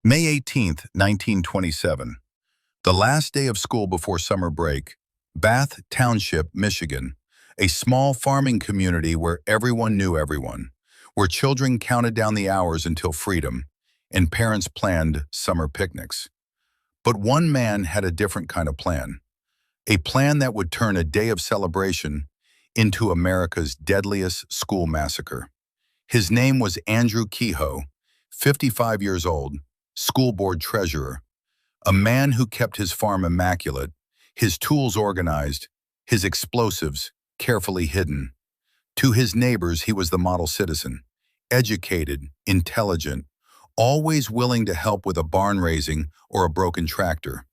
May 18th, 1927. The last day of school before summer break, Bath Township, Michigan, a small farming community where everyone knew everyone, where children counted down the hours until freedom, and parents planned summer picnics. But one man had a different kind of plan, a plan that would turn a day of celebration into America's deadliest school massacre. His name was Andrew Kehoe, 55 years old, school board treasurer, a man who kept his farm immaculate, his tools organized, his explosives carefully hidden. To his neighbors, he was the model citizen, educated, intelligent, always willing to help with a barn raising or a broken tractor.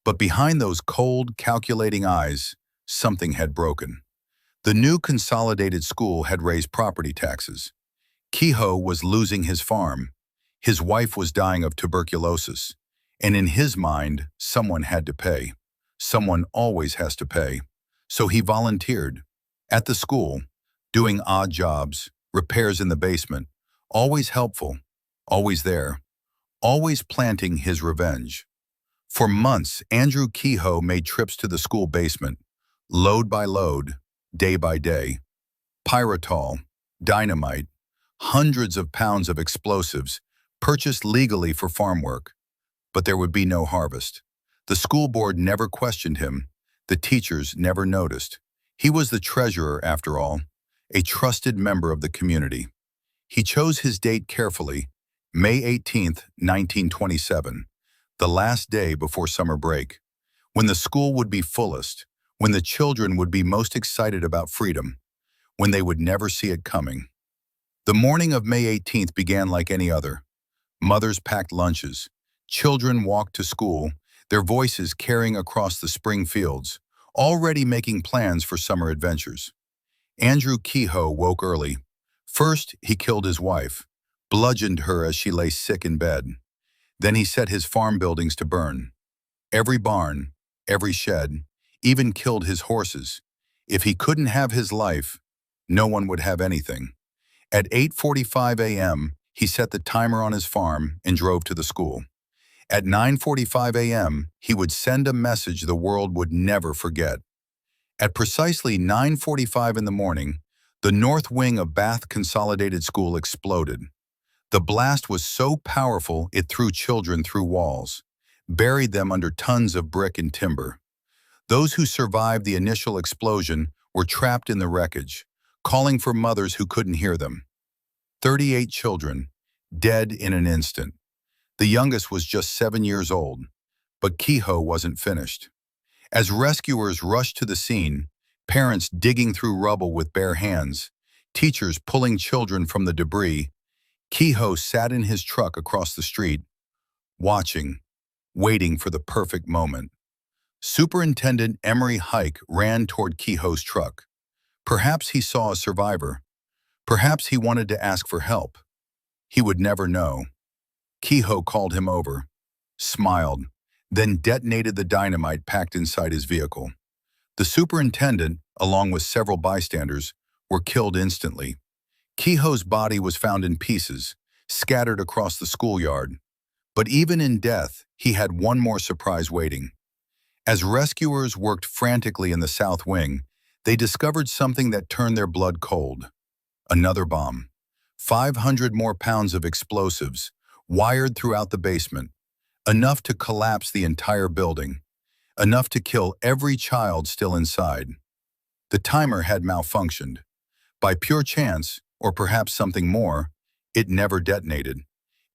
But behind those cold, calculating eyes, something had broken. The new consolidated school had raised property taxes. Kehoe was losing his farm. His wife was dying of tuberculosis. And in his mind, someone had to pay. Someone always has to pay. So he volunteered. At the school, doing odd jobs, repairs in the basement, always helpful, always there, always planting his revenge. For months, Andrew Kehoe made trips to the school basement, load by load, day by day. Pyrotol, dynamite, hundreds of pounds of explosives, purchased legally for farm work. But there would be no harvest. The school board never questioned him. The teachers never noticed. He was the treasurer, after all, a trusted member of the community. He chose his date carefully, May 18th, 1927, the last day before summer break, when the school would be fullest, when the children would be most excited about freedom, when they would never see it coming. The morning of May 18th began like any other. Mothers packed lunches. Children walked to school, their voices carrying across the spring fields, already making plans for summer adventures. Andrew Kehoe woke early. First, he killed his wife, bludgeoned her as she lay sick in bed. Then he set his farm buildings to burn. Every barn, every shed, even killed his horses. If he couldn't have his life, no one would have anything. At 8:45 a.m., he set the timer on his farm and drove to the school. At 9:45 a.m., he would send a message the world would never forget. At precisely 9:45 in the morning, the north wing of Bath Consolidated School exploded. The blast was so powerful it threw children through walls, buried them under tons of brick and timber. Those who survived the initial explosion were trapped in the wreckage, calling for mothers who couldn't hear them. 38 children, dead in an instant. The youngest was just 7 years old, but Kehoe wasn't finished. As rescuers rushed to the scene, parents digging through rubble with bare hands, teachers pulling children from the debris, Kehoe sat in his truck across the street, watching, waiting for the perfect moment. Superintendent Emery Hike ran toward Kehoe's truck. Perhaps he saw a survivor. Perhaps he wanted to ask for help. He would never know. Kehoe called him over, smiled, then detonated the dynamite packed inside his vehicle. The superintendent, along with several bystanders, were killed instantly. Kehoe's body was found in pieces, scattered across the schoolyard. But even in death, he had one more surprise waiting. As rescuers worked frantically in the south wing, they discovered something that turned their blood cold. Another bomb. 500 more pounds of explosives, wired throughout the basement, enough to collapse the entire building, enough to kill every child still inside. The timer had malfunctioned. By pure chance, or perhaps something more, it never detonated.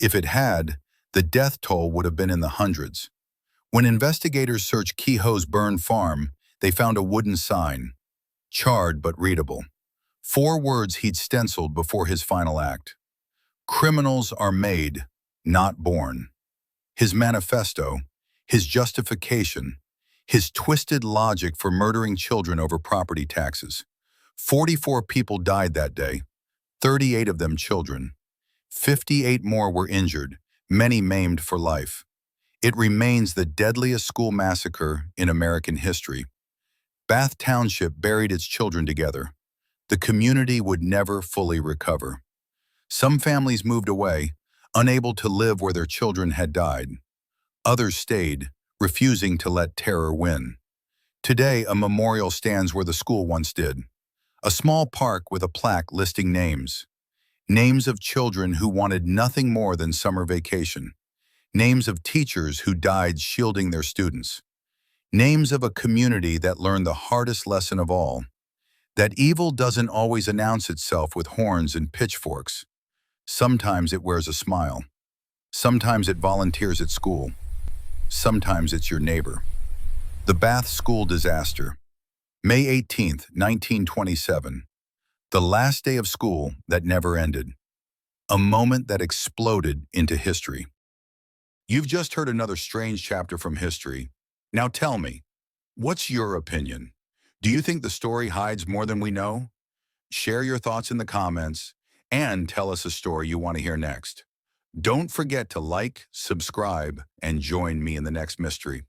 If it had, the death toll would have been in the hundreds. When investigators searched Kehoe's burned farm, they found a wooden sign, charred but readable. 4 words he'd stenciled before his final act. Criminals are made, not born. His manifesto, his justification, his twisted logic for murdering children over property taxes. 44 people died that day, 38 of them children. 58 more were injured, many maimed for life. It remains the deadliest school massacre in American history. Bath Township buried its children together. The community would never fully recover. Some families moved away, unable to live where their children had died. Others stayed, refusing to let terror win. Today, a memorial stands where the school once did. A small park with a plaque listing names. Names of children who wanted nothing more than summer vacation. Names of teachers who died shielding their students. Names of a community that learned the hardest lesson of all, that evil doesn't always announce itself with horns and pitchforks. Sometimes it wears a smile. Sometimes it volunteers at school. Sometimes it's your neighbor. The Bath School Disaster. May 18, 1927. The last day of school that never ended. A moment that exploded into history. You've just heard another strange chapter from history. Now tell me, what's your opinion? Do you think the story hides more than we know? Share your thoughts in the comments and tell us a story you want to hear next. Don't forget to like, subscribe, and join me in the next mystery.